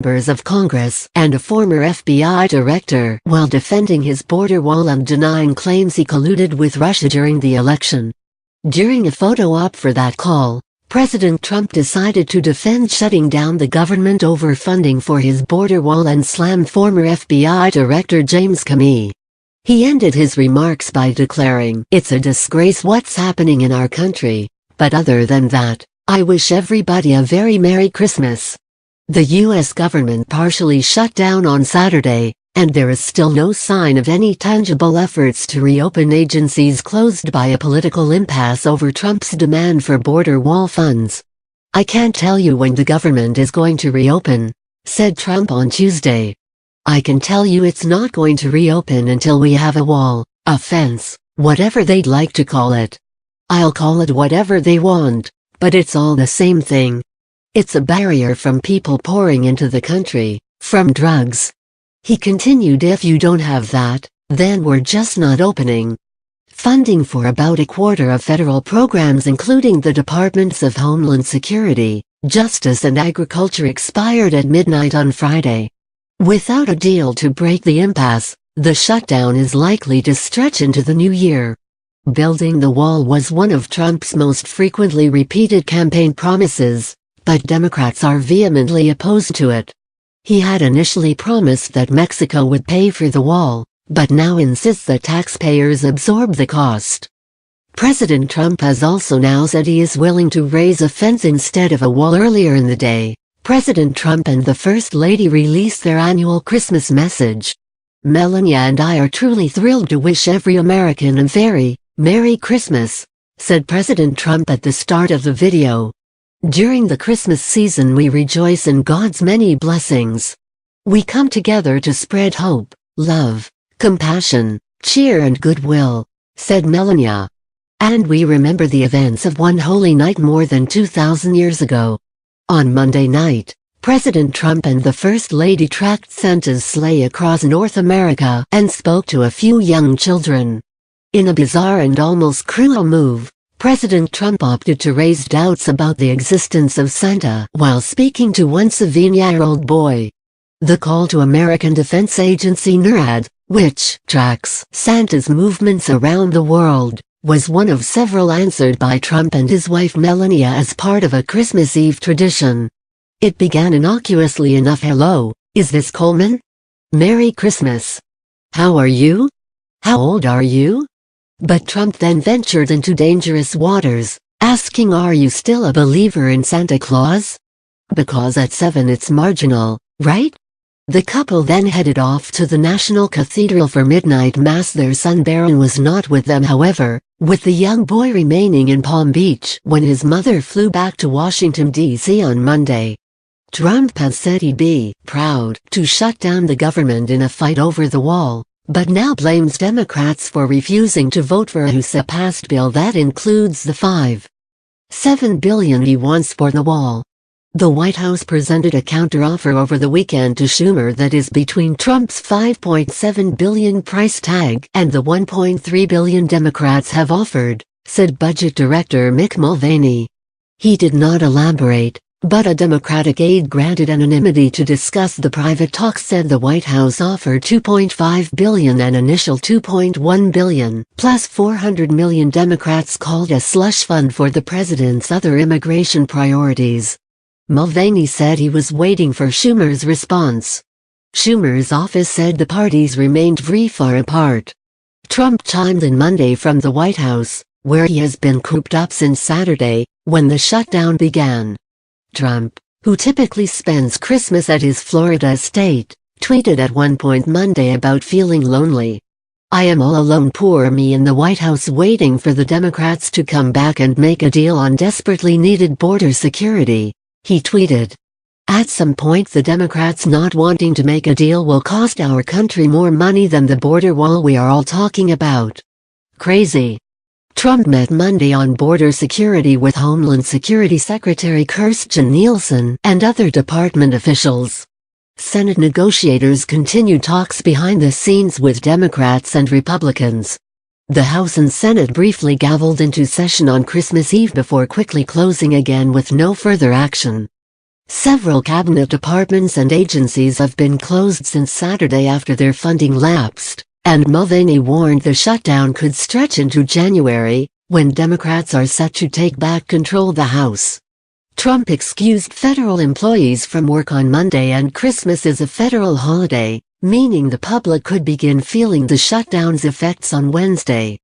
members of Congress and a former FBI director while defending his border wall and denying claims he colluded with Russia during the election. During a photo op for that call, President Trump decided to defend shutting down the government over funding for his border wall and slammed former FBI Director James Comey. He ended his remarks by declaring, "It's a disgrace what's happening in our country, but other than that, I wish everybody a very Merry Christmas." The U.S. government partially shut down on Saturday, and there is still no sign of any tangible efforts to reopen agencies closed by a political impasse over Trump's demand for border wall funds. "I can't tell you when the government is going to reopen," said Trump on Tuesday. "I can tell you it's not going to reopen until we have a wall, a fence, whatever they'd like to call it. I'll call it whatever they want, but it's all the same thing. It's a barrier from people pouring into the country, from drugs." He continued, "If you don't have that, then we're just not opening." Funding for about a quarter of federal programs including the Departments of Homeland Security, Justice and Agriculture expired at midnight on Friday. Without a deal to break the impasse, the shutdown is likely to stretch into the new year. Building the wall was one of Trump's most frequently repeated campaign promises, but Democrats are vehemently opposed to it. He had initially promised that Mexico would pay for the wall, but now insists that taxpayers absorb the cost. President Trump has also now said he is willing to raise a fence instead of a wall. Earlier in the day, President Trump and the First Lady released their annual Christmas message. "Melania and I are truly thrilled to wish every American a very Merry Christmas," said President Trump at the start of the video. "During the Christmas season we rejoice in God's many blessings. We come together to spread hope, love, compassion, cheer and goodwill," said Melania. "And we remember the events of one holy night more than 2,000 years ago." On Monday night, President Trump and the First Lady tracked Santa's sleigh across North America and spoke to a few young children. In a bizarre and almost cruel move, President Trump opted to raise doubts about the existence of Santa while speaking to one 7-year-old boy. The call to American Defense Agency NORAD, which tracks Santa's movements around the world, was one of several answered by Trump and his wife Melania as part of a Christmas Eve tradition. It began innocuously enough: "Hello, is this Coleman? Merry Christmas. How are you? How old are you?" But Trump then ventured into dangerous waters, asking, "Are you still a believer in Santa Claus? Because at 7 it's marginal, right?" The couple then headed off to the National Cathedral for midnight mass. Their son Barron was not with them, however, with the young boy remaining in Palm Beach when his mother flew back to Washington, D.C. on Monday. Trump has said he'd be proud to shut down the government in a fight over the wall, but now blames Democrats for refusing to vote for a House-passed bill that includes the $5.7 billion he wants for the wall. The White House presented a counteroffer over the weekend to Schumer that is between Trump's $5.7 billion price tag and the $1.3 billion Democrats have offered, said Budget Director Mick Mulvaney. He did not elaborate, but a Democratic aide granted anonymity to discuss the private talks said the White House offered $2.5 billion and initial $2.1 billion, plus $400 million Democrats called a slush fund for the president's other immigration priorities. Mulvaney said he was waiting for Schumer's response. Schumer's office said the parties remained very far apart. Trump chimed in Monday from the White House, where he has been cooped up since Saturday, when the shutdown began. Trump, who typically spends Christmas at his Florida estate, tweeted at one point Monday about feeling lonely. "I am all alone, poor me, in the White House waiting for the Democrats to come back and make a deal on desperately needed border security," he tweeted. "At some point the Democrats not wanting to make a deal will cost our country more money than the border wall we are all talking about. Crazy." Trump met Monday on border security with Homeland Security Secretary Kirstjen Nielsen and other department officials. Senate negotiators continued talks behind the scenes with Democrats and Republicans. The House and Senate briefly gavelled into session on Christmas Eve before quickly closing again with no further action. Several cabinet departments and agencies have been closed since Saturday after their funding lapsed, and Mulvaney warned the shutdown could stretch into January, when Democrats are set to take back control of the House. Trump excused federal employees from work on Monday, and Christmas is a federal holiday, meaning the public could begin feeling the shutdown's effects on Wednesday.